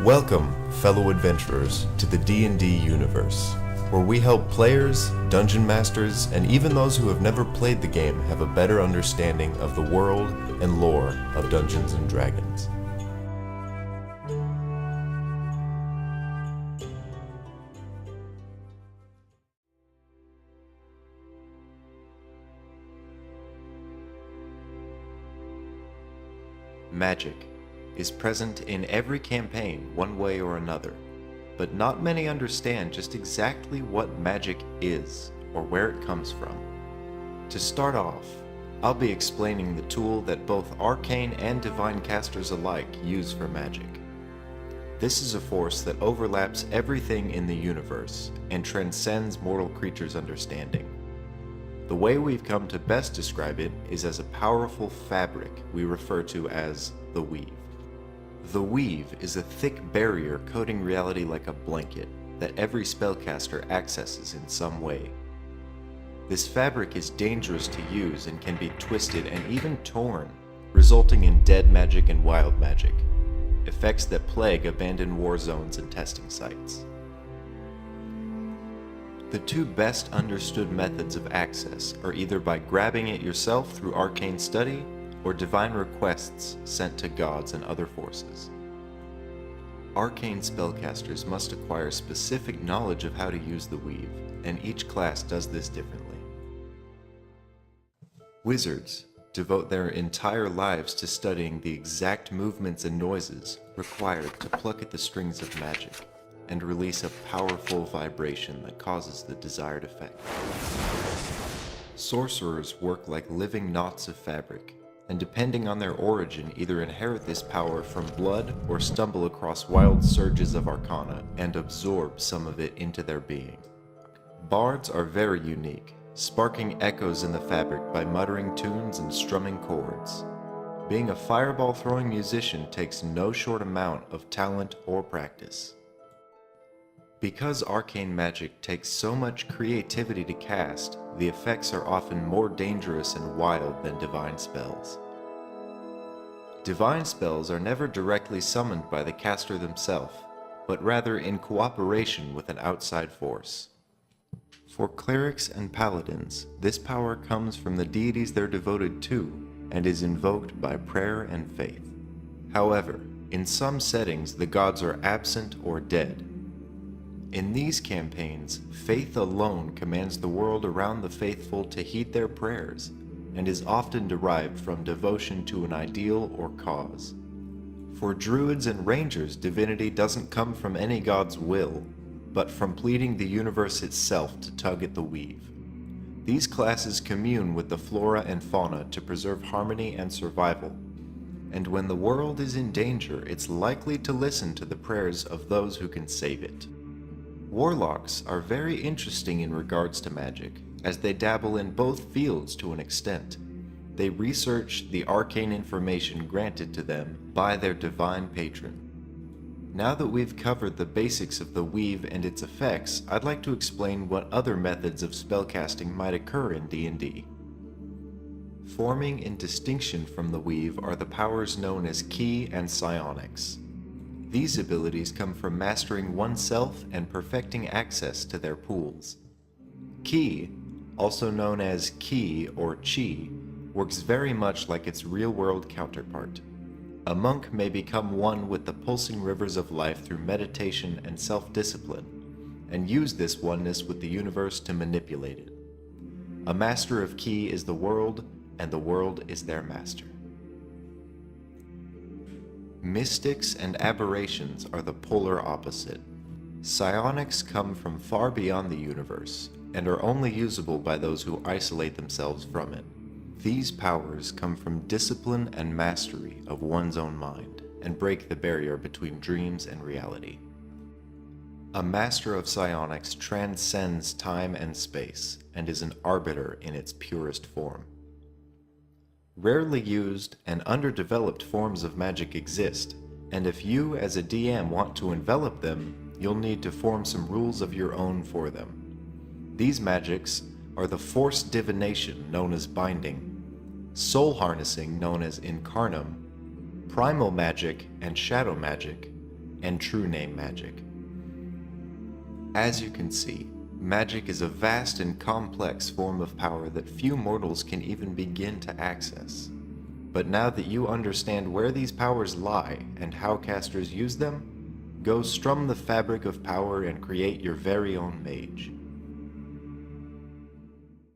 Welcome, fellow adventurers, to the D&D Universe, where we help players, dungeon masters, and even those who have never played the game have a better understanding of the world and lore of Dungeons & Dragons. Magic is present in every campaign one way or another, but not many understand just exactly what magic is or where it comes from. To start off, I'll be explaining the tool that both arcane and divine casters alike use for magic. This is a force that overlaps everything in the universe and transcends mortal creatures' understanding. The way we've come to best describe it is as a powerful fabric we refer to as the weave. The weave is a thick barrier coating reality like a blanket that every spellcaster accesses in some way. This fabric is dangerous to use and can be twisted and even torn, resulting in dead magic and wild magic, effects that plague abandoned war zones and testing sites. The two best understood methods of access are either by grabbing it yourself through arcane study or divine requests sent to gods and other forces. Arcane spellcasters must acquire specific knowledge of how to use the weave, and each class does this differently. Wizards devote their entire lives to studying the exact movements and noises required to pluck at the strings of magic and release a powerful vibration that causes the desired effect. Sorcerers work like living knots of fabric, and depending on their origin either inherit this power from blood or stumble across wild surges of arcana and absorb some of it into their being. Bards are very unique, sparking echoes in the fabric by muttering tunes and strumming chords. Being a fireball-throwing musician takes no short amount of talent or practice. Because arcane magic takes so much creativity to cast, the effects are often more dangerous and wild than divine spells. Divine spells are never directly summoned by the caster themselves, but rather in cooperation with an outside force. For clerics and paladins, this power comes from the deities they're devoted to and is invoked by prayer and faith. However, in some settings the gods are absent or dead. In these campaigns, faith alone commands the world around the faithful to heed their prayers, and is often derived from devotion to an ideal or cause. For druids and rangers, divinity doesn't come from any god's will, but from pleading the universe itself to tug at the weave. These classes commune with the flora and fauna to preserve harmony and survival, and when the world is in danger, it's likely to listen to the prayers of those who can save it. Warlocks are very interesting in regards to magic, as they dabble in both fields to an extent. They research the arcane information granted to them by their divine patron. Now that we've covered the basics of the weave and its effects, I'd like to explain what other methods of spellcasting might occur in D&D. Forming in distinction from the weave are the powers known as Ki and Psionics. These abilities come from mastering oneself and perfecting access to their pools. Ki, also known as Ki or Chi, works very much like its real-world counterpart. A monk may become one with the pulsing rivers of life through meditation and self-discipline, and use this oneness with the universe to manipulate it. A master of Ki is the world, and the world is their master. Mystics and aberrations are the polar opposite. Psionics come from far beyond the universe, and are only usable by those who isolate themselves from it. These powers come from discipline and mastery of one's own mind, and break the barrier between dreams and reality. A master of psionics transcends time and space, and is an arbiter in its purest form. Rarely used and underdeveloped forms of magic exist, and if you as a DM want to envelop them, you'll need to form some rules of your own for them. These magics are the force divination known as binding, soul harnessing known as incarnum, primal magic and shadow magic, and true name magic. As you can see, magic is a vast and complex form of power that few mortals can even begin to access. But now that you understand where these powers lie and how casters use them, go strum the fabric of power and create your very own mage.